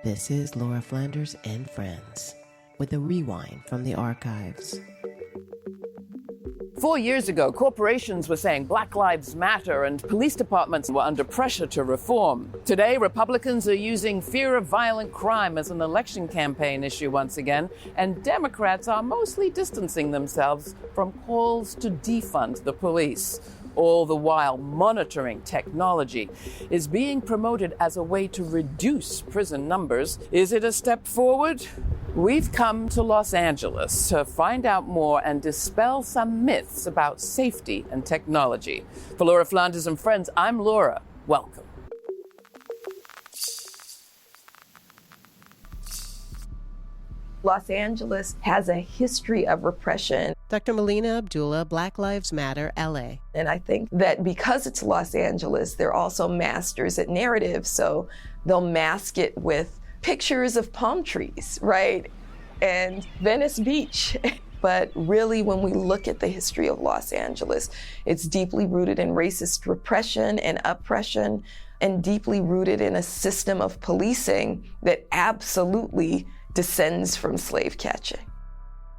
This is Laura Flanders and Friends with a rewind from the archives. 4 years ago, corporations were saying Black Lives Matter and police departments were under pressure to reform. Today, Republicans are using fear of violent crime as an election campaign issue once again, and Democrats are mostly distancing themselves from calls to defund the police. All the while, monitoring technology is being promoted as a way to reduce prison numbers. Is it a step forward? We've come to Los Angeles to find out more and dispel some myths about safety and technology. For Laura Flanders and Friends, I'm Laura. Welcome. Los Angeles has a history of repression. Dr. Melina Abdullah, Black Lives Matter, LA. And I think that because it's Los Angeles, they're also masters at narrative. So they'll mask it with pictures of palm trees, right? And Venice Beach. But really, when we look at the history of Los Angeles, it's deeply rooted in racist repression and oppression, and deeply rooted in a system of policing that absolutely descends from slave catching.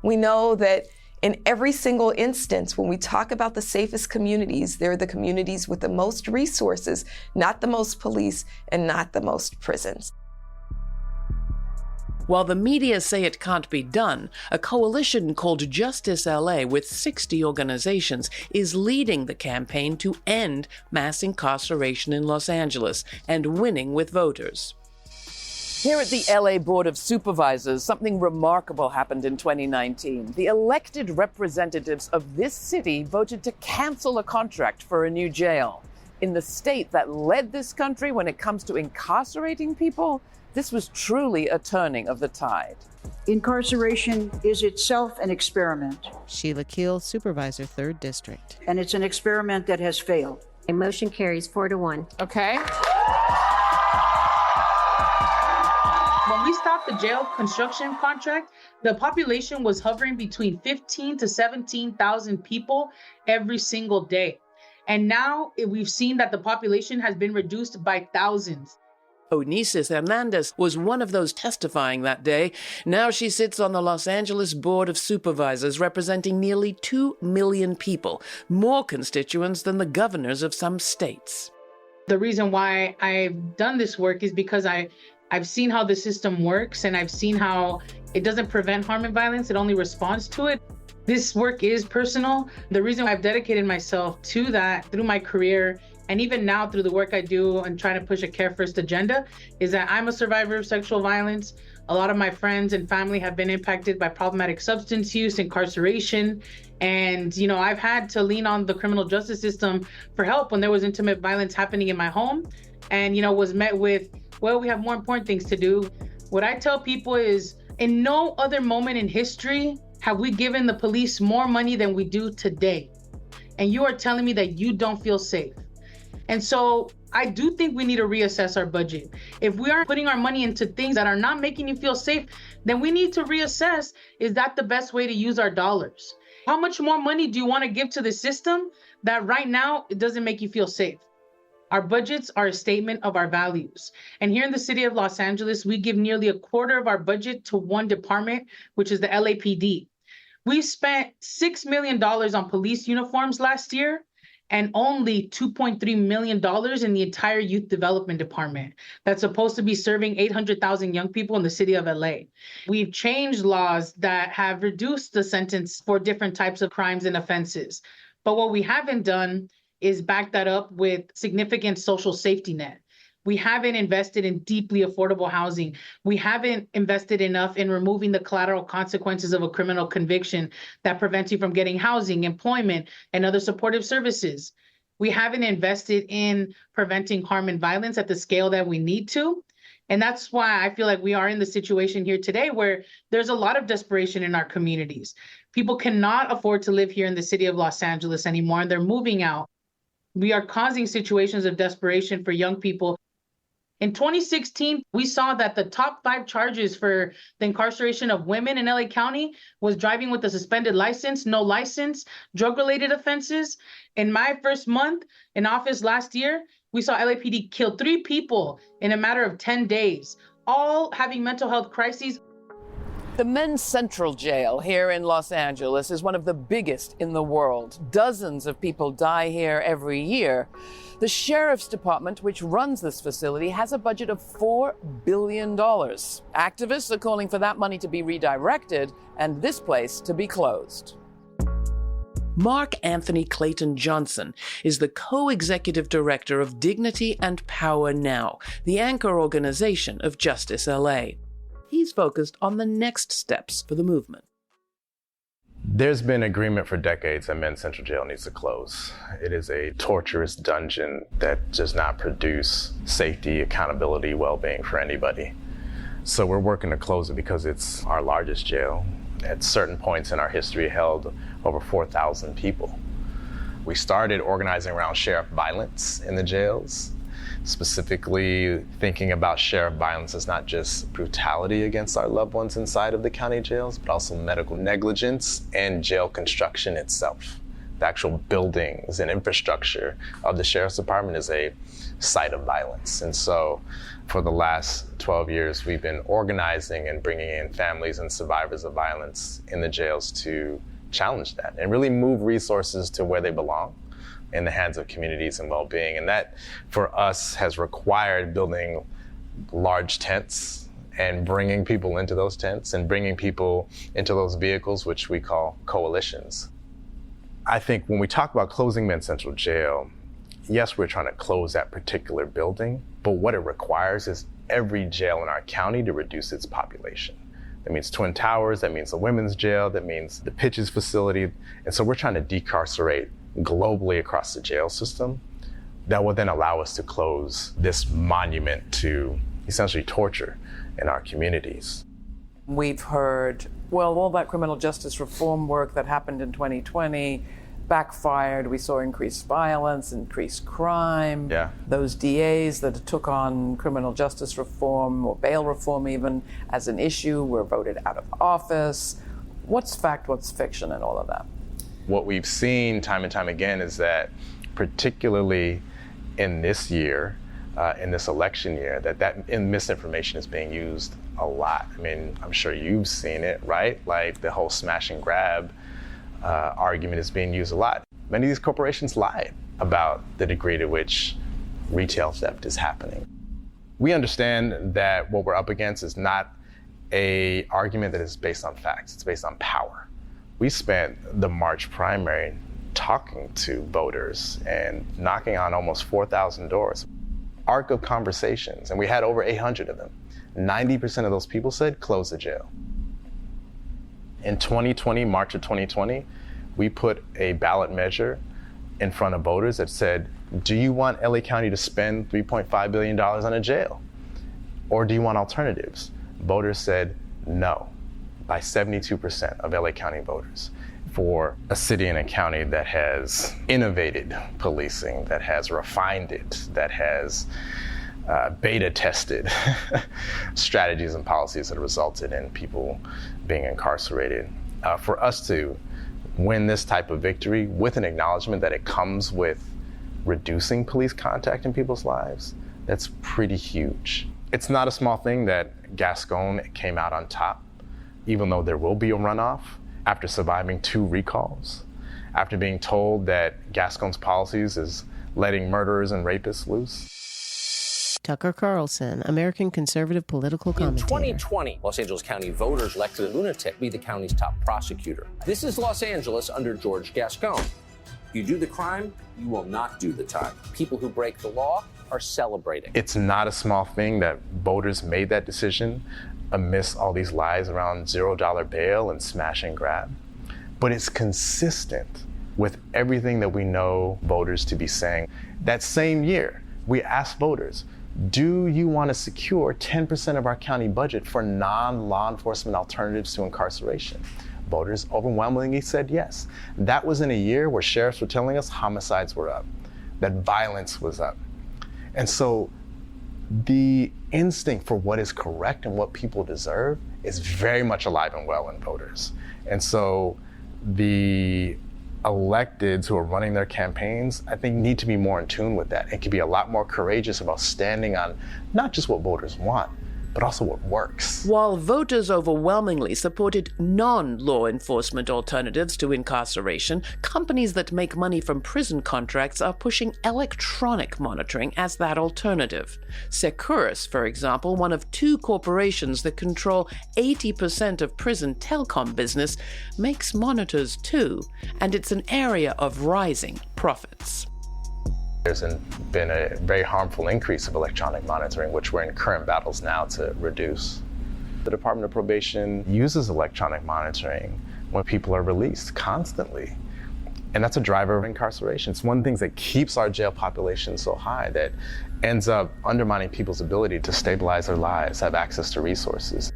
We know that in every single instance, when we talk about the safest communities, they're the communities with the most resources, not the most police and not the most prisons. While the media say it can't be done, a coalition called Justice LA with 60 organizations is leading the campaign to end mass incarceration in Los Angeles and winning with voters. Here at the LA Board of Supervisors, something remarkable happened in 2019. The elected representatives of this city voted to cancel a contract for a new jail. In the state that led this country when it comes to incarcerating people, this was truly a turning of the tide. Incarceration is itself an experiment. Sheila Keel, Supervisor, 3rd District. And it's an experiment that has failed. A motion carries 4-1. Okay. When we stopped the jail construction contract, the population was hovering between 15 to 17,000 people every single day. And now we've seen that the population has been reduced by thousands. Onesis Hernandez was one of those testifying that day. Now she sits on the Los Angeles Board of Supervisors, representing nearly 2 million people, more constituents than the governors of some states. The reason why I've done this work is because I've seen how the system works, and I've seen how it doesn't prevent harm and violence, it only responds to it. This work is personal. The reason I've dedicated myself to that through my career, and even now through the work I do and trying to push a care first agenda, is that I'm a survivor of sexual violence. A lot of my friends and family have been impacted by problematic substance use, incarceration. And, I've had to lean on the criminal justice system for help when there was intimate violence happening in my home, and, was met with, well, we have more important things to do. What I tell people is, in no other moment in history have we given the police more money than we do today. And you are telling me that you don't feel safe. And so I do think we need to reassess our budget. If we aren't putting our money into things that are not making you feel safe, then we need to reassess, is that the best way to use our dollars? How much more money do you want to give to the system that right now it doesn't make you feel safe? Our budgets are a statement of our values. And here in the city of Los Angeles, we give nearly a quarter of our budget to one department, which is the LAPD. We spent $6 million on police uniforms last year, and only $2.3 million in the entire youth development department that's supposed to be serving 800,000 young people in the city of LA. We've changed laws that have reduced the sentence for different types of crimes and offenses. But what we haven't done is back that up with significant social safety net. We haven't invested in deeply affordable housing. We haven't invested enough in removing the collateral consequences of a criminal conviction that prevents you from getting housing, employment, and other supportive services. We haven't invested in preventing harm and violence at the scale that we need to. And that's why I feel like we are in the situation here today where there's a lot of desperation in our communities. People cannot afford to live here in the city of Los Angeles anymore, and they're moving out. We are causing situations of desperation for young people. In 2016, we saw that the top 5 charges for the incarceration of women in LA County was driving with a suspended license, no license, drug-related offenses. In my first month in office last year, we saw LAPD kill 3 people in a matter of 10 days, all having mental health crises. The Men's Central Jail here in Los Angeles is one of the biggest in the world. Dozens of people die here every year. The Sheriff's Department, which runs this facility, has a budget of $4 billion. Activists are calling for that money to be redirected and this place to be closed. Mark Anthony Clayton Johnson is the co-executive director of Dignity and Power Now, the anchor organization of Justice LA. He's focused on the next steps for the movement. There's been agreement for decades that Men's Central Jail needs to close. It is a torturous dungeon that does not produce safety, accountability, well-being for anybody. So we're working to close it because it's our largest jail. At certain points in our history, it held over 4,000 people. We started organizing around sheriff violence in the jails, specifically thinking about sheriff violence as not just brutality against our loved ones inside of the county jails, but also medical negligence and jail construction itself. The actual buildings and infrastructure of the sheriff's department is a site of violence. And so for the last 12 years, we've been organizing and bringing in families and survivors of violence in the jails to challenge that and really move resources to where they belong, in the hands of communities and well-being. And that, for us, has required building large tents and bringing people into those tents and bringing people into those vehicles, which we call coalitions. I think when we talk about closing Men's Central Jail, yes, we're trying to close that particular building, but what it requires is every jail in our county to reduce its population. That means Twin Towers, that means the women's jail, that means the Pitches facility. And so we're trying to decarcerate globally across the jail system that will then allow us to close this monument to essentially torture in our communities. We've heard, well, all that criminal justice reform work that happened in 2020 backfired. We saw increased violence, increased crime. Yeah. Those DAs that took on criminal justice reform or bail reform even as an issue were voted out of office. What's fact, what's fiction in all of that? What we've seen time and time again is that, particularly in this year, in this election year, that misinformation is being used a lot. I mean, I'm sure you've seen it, right? Like the whole smash and grab argument is being used a lot. Many of these corporations lied about the degree to which retail theft is happening. We understand that what we're up against is not an argument that is based on facts, it's based on power. We spent the March primary talking to voters and knocking on almost 4,000 doors. Arc of conversations, and we had over 800 of them. 90% of those people said, close the jail. In 2020, March of 2020, we put a ballot measure in front of voters that said, do you want LA County to spend $3.5 billion on a jail? Or do you want alternatives? Voters said no, by 72% of LA County voters. For a city and a county that has innovated policing, that has refined it, that has beta tested strategies and policies that have resulted in people being incarcerated. For us to win this type of victory with an acknowledgement that it comes with reducing police contact in people's lives, that's pretty huge. It's not a small thing that Gascon came out on top, even though there will be a runoff, after surviving 2 recalls, after being told that Gascon's policies is letting murderers and rapists loose. Tucker Carlson, American conservative political commentator. In 2020, Los Angeles County voters elected a lunatic to be the county's top prosecutor. This is Los Angeles under George Gascon. You do the crime, you will not do the time. People who break the law are celebrating. It's not a small thing that voters made that decision amidst all these lies around $0 bail and smash and grab. But it's consistent with everything that we know voters to be saying. That same year, we asked voters, do you want to secure 10% of our county budget for non-law enforcement alternatives to incarceration? Voters overwhelmingly said yes. That was in a year where sheriffs were telling us homicides were up, that violence was up. And so the instinct for what is correct and what people deserve is very much alive and well in voters. And so the electeds who are running their campaigns, I think, need to be more in tune with that and can be a lot more courageous about standing on not just what voters want, but also what works. While voters overwhelmingly supported non-law enforcement alternatives to incarceration, companies that make money from prison contracts are pushing electronic monitoring as that alternative. Securus, for example, one of two corporations that control 80% of prison telecom business, makes monitors too, and it's an area of rising profits. There's been a very harmful increase of electronic monitoring, which we're in current battles now to reduce. The Department of Probation uses electronic monitoring when people are released constantly. And that's a driver of incarceration. It's one of the things that keeps our jail population so high that ends up undermining people's ability to stabilize their lives, have access to resources.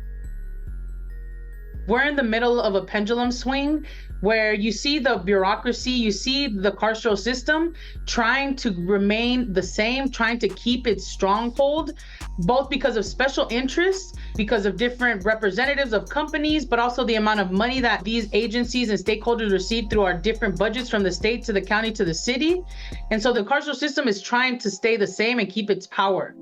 We're in the middle of a pendulum swing where you see the bureaucracy, you see the carceral system trying to remain the same, trying to keep its stronghold, both because of special interests, because of different representatives of companies, but also the amount of money that these agencies and stakeholders receive through our different budgets from the state to the county to the city. And so the carceral system is trying to stay the same and keep its power.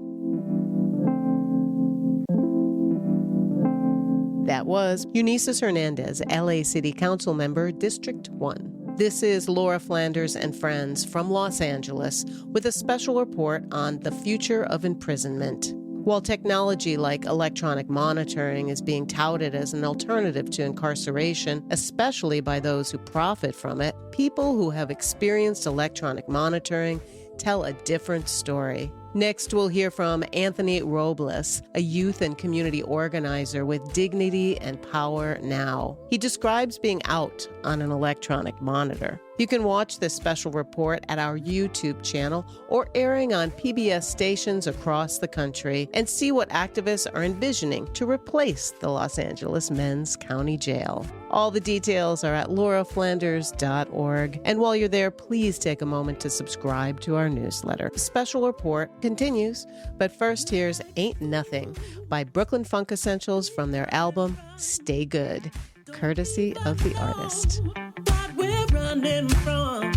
That was Eunices Hernandez, LA City Council member, District 1. This is Laura Flanders and Friends from Los Angeles with a special report on the future of imprisonment. While technology like electronic monitoring is being touted as an alternative to incarceration, especially by those who profit from it, people who have experienced electronic monitoring tell a different story. Next, we'll hear from Anthony Robles, a youth and community organizer with Dignity and Power Now. He describes being out on an electronic monitor. You can watch this special report at our YouTube channel or airing on PBS stations across the country and see what activists are envisioning to replace the Los Angeles Men's County Jail. All the details are at lauraflanders.org. And while you're there, please take a moment to subscribe to our newsletter. The special report continues, but first here's Ain't Nothing by Brooklyn Funk Essentials from their album Stay Good, courtesy of the artist. What we're running from,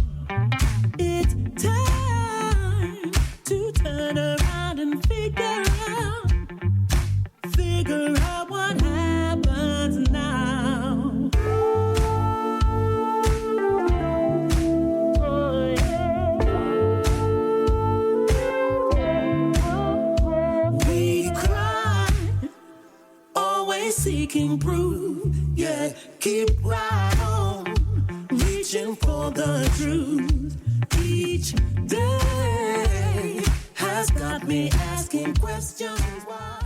it's time to turn around and figure out what happens now. We cry, always seeking proof, yeah, keep right on, reaching for the truth. Each day has got me asking questions why.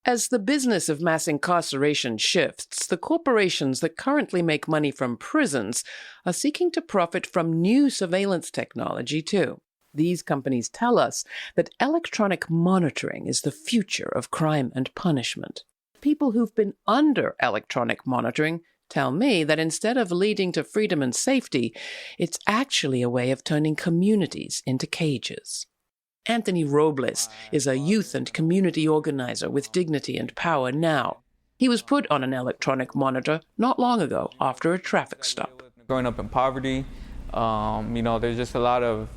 As the business of mass incarceration shifts, the corporations that currently make money from prisons are seeking to profit from new surveillance technology too. These companies tell us that electronic monitoring is the future of crime and punishment. People who've been under electronic monitoring tell me that instead of leading to freedom and safety, it's actually a way of turning communities into cages. Anthony Robles is a youth and community organizer with Dignity and Power Now. He was put on an electronic monitor not long ago after a traffic stop. Growing up in poverty, there's just a lot of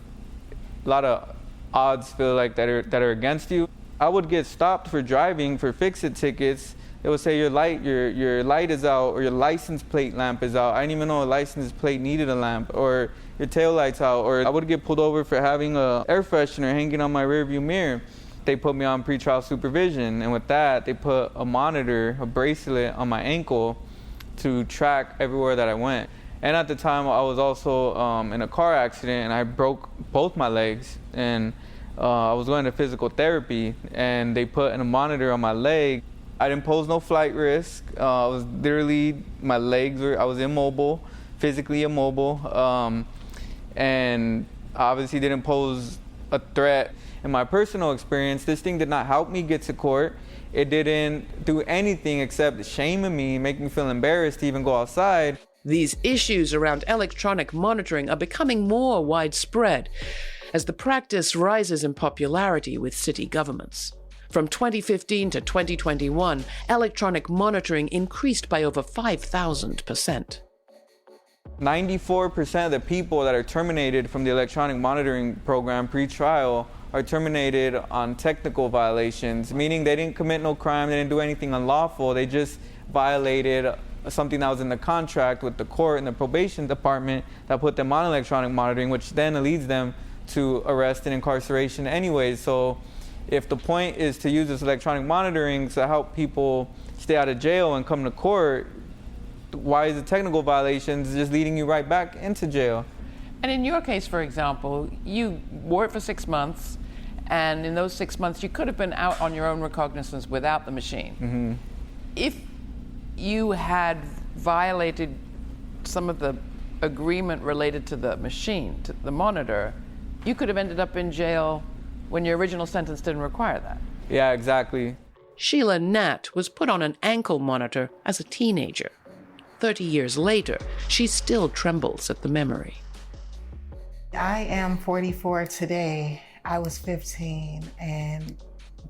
odds feel like that are against you. I would get stopped for driving for fix-it tickets. It would say your light is out, or your license plate lamp is out. I didn't even know a license plate needed a lamp, or your tail light's out. Or I would get pulled over for having a air freshener hanging on my rearview mirror. They put me on pretrial supervision, and with that, they put a monitor, a bracelet on my ankle to track everywhere that I went. And at the time, I was also in a car accident, and I broke both my legs. And I was going to physical therapy, and they put a monitor on my leg. I didn't pose no flight risk. I was literally, I was immobile, physically immobile, and obviously didn't pose a threat. In my personal experience, this thing did not help me get to court. It didn't do anything except shame me, make me feel embarrassed to even go outside. These issues around electronic monitoring are becoming more widespread as the practice rises in popularity with city governments. From 2015 to 2021, electronic monitoring increased by over 5,000%. 94% of the people that are terminated from the electronic monitoring program pre-trial are terminated on technical violations, meaning they didn't commit no crime, they didn't do anything unlawful, they just violated something that was in the contract with the court and the probation department that put them on electronic monitoring, which then leads them to arrest and incarceration anyway. So if the point is to use this electronic monitoring to help people stay out of jail and come to court, why is the technical violations just leading you right back into jail? And in your case, for example, you wore it for 6 months, and in those 6 months, you could have been out on your own recognizance without the machine. Mm-hmm. If you had violated some of the agreement related to the machine, to the monitor, you could have ended up in jail when your original sentence didn't require that. Yeah, exactly. Sheila Nat was put on an ankle monitor as a teenager. 30 years later, she still trembles at the memory. I am 44 today. I was 15, and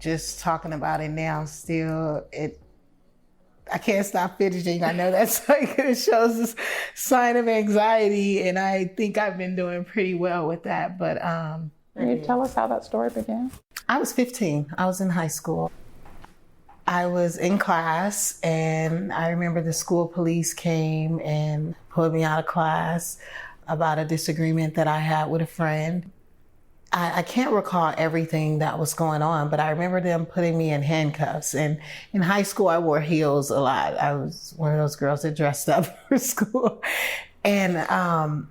just talking about it now, still, I can't stop fidgeting. I know that's like, it shows this sign of anxiety, and I think I've been doing pretty well with that. But can you tell us how that story began? I was 15. I was in high school. I was in class, and I remember the school police came and pulled me out of class about a disagreement that I had with a friend. I can't recall everything that was going on, but I remember them putting me in handcuffs. And in high school, I wore heels a lot. I was one of those girls that dressed up for school. And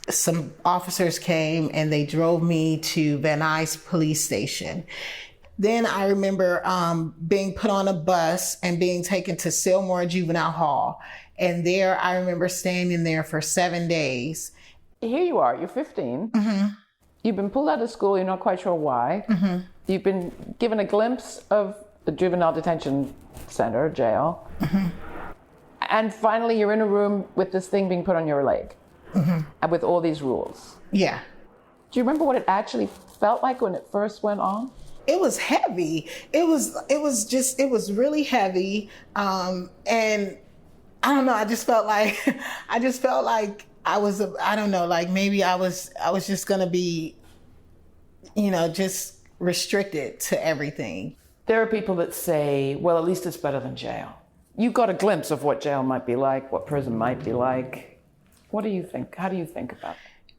some officers came and they drove me to Van Nuys police station. Then I remember being put on a bus and being taken to Sylmore Juvenile Hall. And there, I remember staying in there for 7 days. Here you are, you're 15. Mm-hmm. You've been pulled out of school, you're not quite sure why. Mm-hmm. You've been given a glimpse of the juvenile detention center, jail. Mm-hmm. And finally, you're in a room with this thing being put on your leg. Mm-hmm. And with all these rules. Yeah. Do you remember what it actually felt like when it first went on? It was heavy. It was really heavy. And I don't know, I just felt like I was, I don't know, like maybe I was just gonna be, just restricted to everything. There are people that say, well, at least it's better than jail. You got a glimpse of what jail might be like, what prison might be like. What do you think? How do you think about it?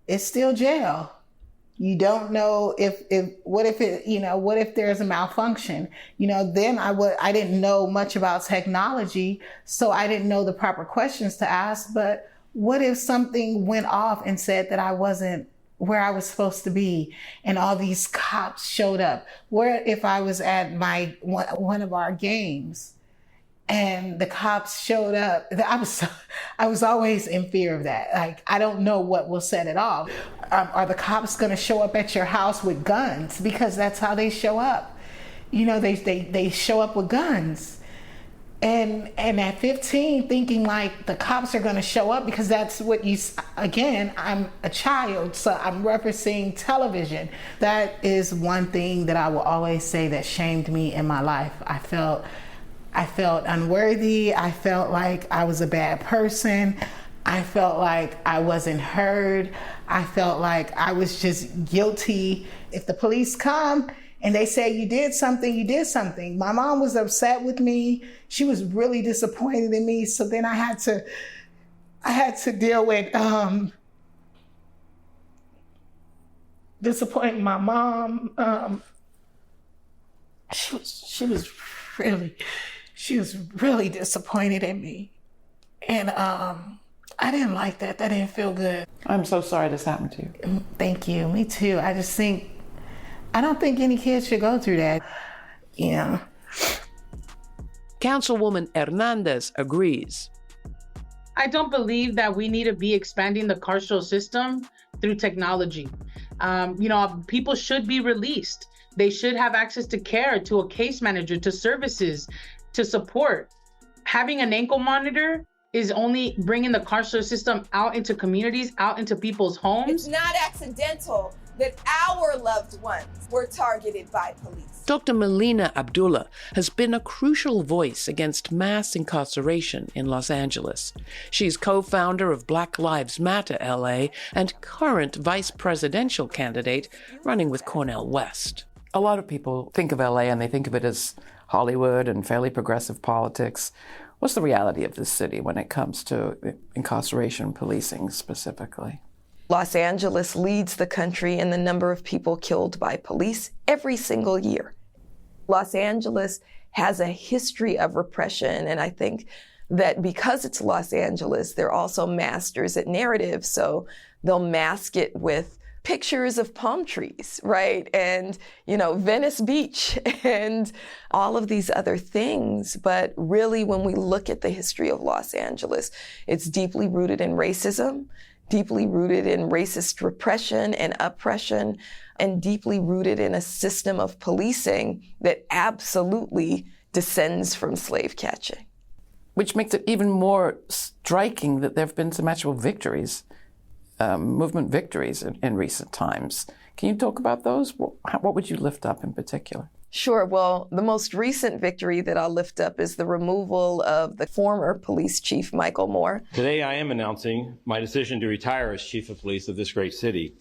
It's still jail. You don't know what if there's a malfunction? Then I didn't know much about technology, so I didn't know the proper questions to ask, but what if something went off and said that I wasn't where I was supposed to be and all these cops showed up? Where if I was at one of our games and the cops showed up? I was always in fear of that. Like, I don't know what will set it off. Are the cops going to show up at your house with guns? Because that's how they show up. They show up with guns. And at 15, thinking like the cops are going to show up because that's what again, I'm a child, so I'm referencing television. That is one thing that I will always say that shamed me in my life. I felt unworthy. I felt like I was a bad person. I felt like I wasn't heard. I felt like I was just guilty. If the police come and they say, you did something, you did something. My mom was upset with me. She was really disappointed in me. So then I had to deal with disappointing my mom. She was really disappointed in me. And I didn't like that. That didn't feel good. I'm so sorry this happened to you. Thank you. Me too. I don't think any kid should go through that. Yeah. Councilwoman Hernandez agrees. I don't believe that we need to be expanding the carceral system through technology. People should be released. They should have access to care, to a case manager, to services, to support. Having an ankle monitor is only bringing the carceral system out into communities, out into people's homes. It's not accidental that our loved ones were targeted by police. Dr. Melina Abdullah has been a crucial voice against mass incarceration in Los Angeles. She's co-founder of Black Lives Matter LA and current vice presidential candidate running with Cornel West. A lot of people think of LA and they think of it as Hollywood and fairly progressive politics. What's the reality of this city when it comes to incarceration policing specifically? Los Angeles leads the country in the number of people killed by police every single year. Los Angeles has a history of repression, and I think that because it's Los Angeles, they're also masters at narrative, so they'll mask it with pictures of palm trees, right? And, Venice Beach and all of these other things. But really, when we look at the history of Los Angeles, it's deeply rooted in racism, deeply rooted in racist repression and oppression, and deeply rooted in a system of policing that absolutely descends from slave catching. Which makes it even more striking that there have been some actual victories, movement victories in recent times. Can you talk about those? What would you lift up in particular? Sure. Well, the most recent victory that I'll lift up is the removal of the former police chief, Michael Moore. Today, I am announcing my decision to retire as chief of police of this great city.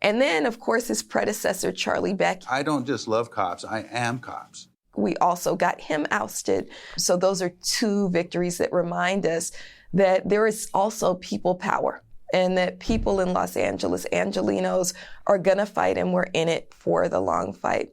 And then, of course, his predecessor, Charlie Beck. I don't just love cops, I am cops. We also got him ousted. So those are two victories that remind us that there is also people power and that people in Los Angeles, Angelenos, are gonna fight, and we're in it for the long fight.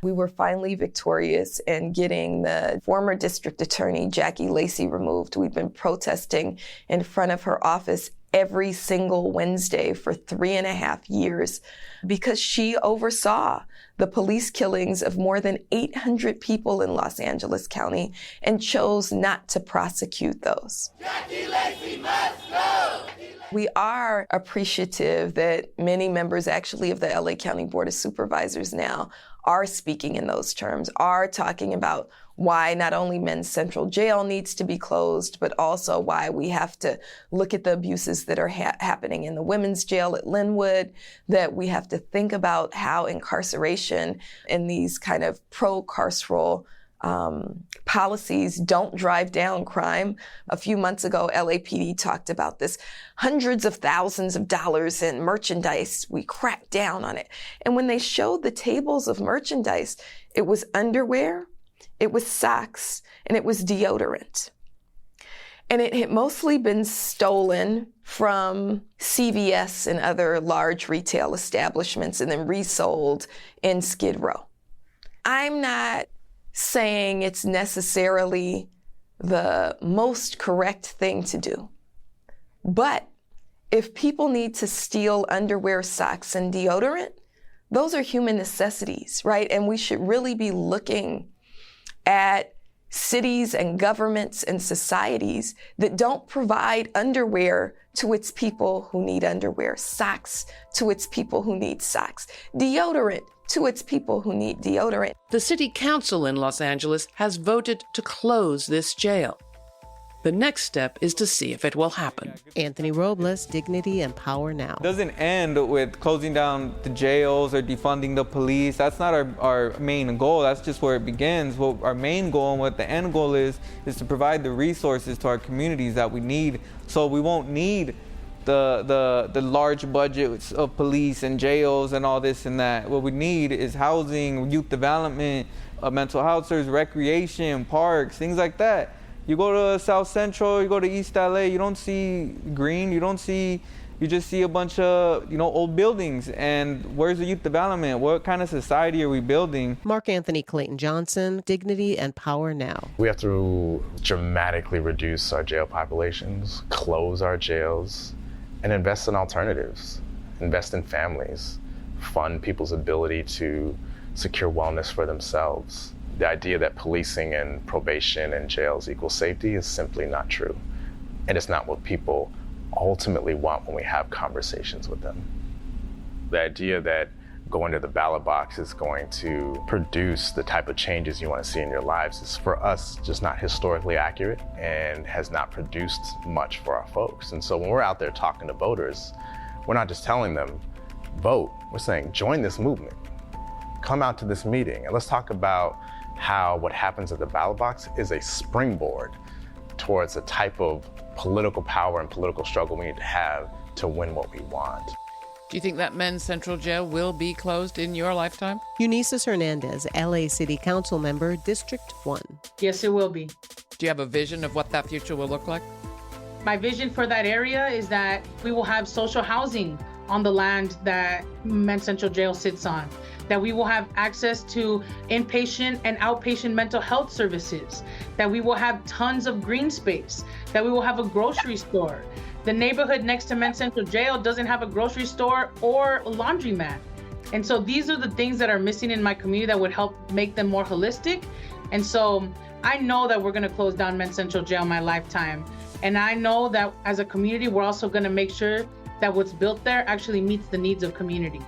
We were finally victorious in getting the former district attorney, Jackie Lacey, removed. We've been protesting in front of her office every single Wednesday for 3.5 years because she oversaw the police killings of more than 800 people in Los Angeles County and chose not to prosecute those. Jackie Lacey must go! We are appreciative that many members actually of the LA County Board of Supervisors now are speaking in those terms, are talking about why not only Men's Central Jail needs to be closed, but also why we have to look at the abuses that are happening in the women's jail at Linwood, that we have to think about how incarceration and these kind of pro-carceral policies don't drive down crime. A few months ago, LAPD talked about this. Hundreds of thousands of dollars in merchandise, we cracked down on it. And when they showed the tables of merchandise, it was underwear, it was socks, and it was deodorant. And it had mostly been stolen from CVS and other large retail establishments and then resold in Skid Row. I'm not saying it's necessarily the most correct thing to do. But if people need to steal underwear, socks, and deodorant, those are human necessities, right? And we should really be looking at cities and governments and societies that don't provide underwear to its people who need underwear, socks to its people who need socks, deodorant to its people who need deodorant. The city council in Los Angeles has voted to close this jail. The next step is to see if it will happen. Anthony Robles, Dignity and Power Now. It doesn't end with closing down the jails or defunding the police. That's not our main goal. That's just where it begins. What our main goal and what the end goal is to provide the resources to our communities that we need, so we won't need the large budgets of police and jails and all this and that. What we need is housing, youth development, mental health services, recreation, parks, things like that. You go to South Central, you go to East LA, you don't see green, you just see a bunch of, old buildings. And where's the youth development? What kind of society are we building? Mark Anthony Clayton Johnson, Dignity and Power Now. We have to dramatically reduce our jail populations, close our jails, and invest in alternatives, invest in families, fund people's ability to secure wellness for themselves. The idea that policing and probation and jails equal safety is simply not true. And it's not what people ultimately want when we have conversations with them. The idea that going to the ballot box is going to produce the type of changes you want to see in your lives is, for us, just not historically accurate and has not produced much for our folks. And so when we're out there talking to voters, we're not just telling them, vote. we're saying join this movement. Come out to this meeting and let's talk about how what happens at the ballot box is a springboard towards the type of political power and political struggle we need to have to win what we want. Do you think that men's central jail will be closed in your lifetime? Eunices Hernandez, LA City Council member, District 1. Yes, it will be. Do you have a vision of what that future will look like? My vision for that area is that we will have social housing on the land that Men's Central Jail sits on, that we will have access to inpatient and outpatient mental health services, that we will have tons of green space, that we will have a grocery store. The neighborhood next to Men's Central Jail doesn't have a grocery store or a laundromat. And so these are the things that are missing in my community that would help make them more holistic. And so I know that we're gonna close down Men's Central Jail in my lifetime. And I know that as a community, we're also gonna make sure that what's built there actually meets the needs of community.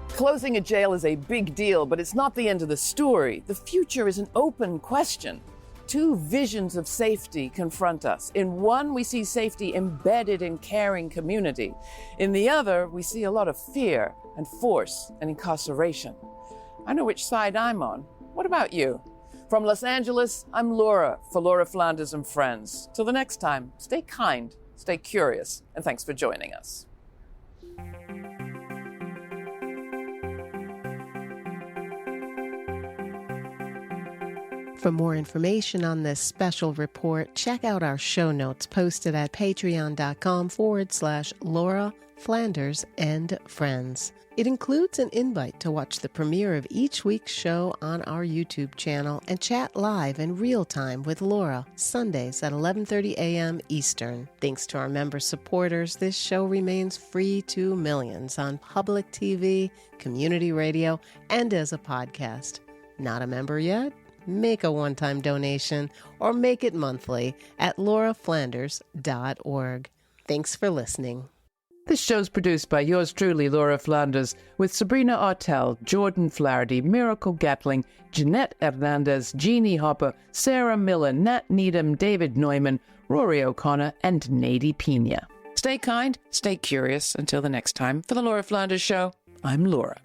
Closing a jail is a big deal, but it's not the end of the story. The future is an open question. Two visions of safety confront us. In one, we see safety embedded in caring community. In the other, we see a lot of fear and force and incarceration. I know which side I'm on. What about you? From Los Angeles, I'm Laura for Laura Flanders and Friends. Till the next time, stay kind, stay curious, and thanks for joining us. For more information on this special report, check out our show notes posted at patreon.com/Laura Flanders and Friends. It includes an invite to watch the premiere of each week's show on our YouTube channel and chat live in real time with Laura, Sundays at 11:30 a.m. Eastern. Thanks to our member supporters, this show remains free to millions on public TV, community radio, and as a podcast. Not a member yet? Make a one-time donation or make it monthly at lauraflanders.org. Thanks for listening. This show's produced by yours truly, Laura Flanders, with Sabrina Artel, Jordan Flaherty, Miracle Gatling, Jeanette Hernandez, Jeannie Hopper, Sarah Miller, Nat Needham, David Neumann, Rory O'Connor, and Nady Pena. Stay kind, stay curious. Until the next time, for the Laura Flanders Show, I'm Laura.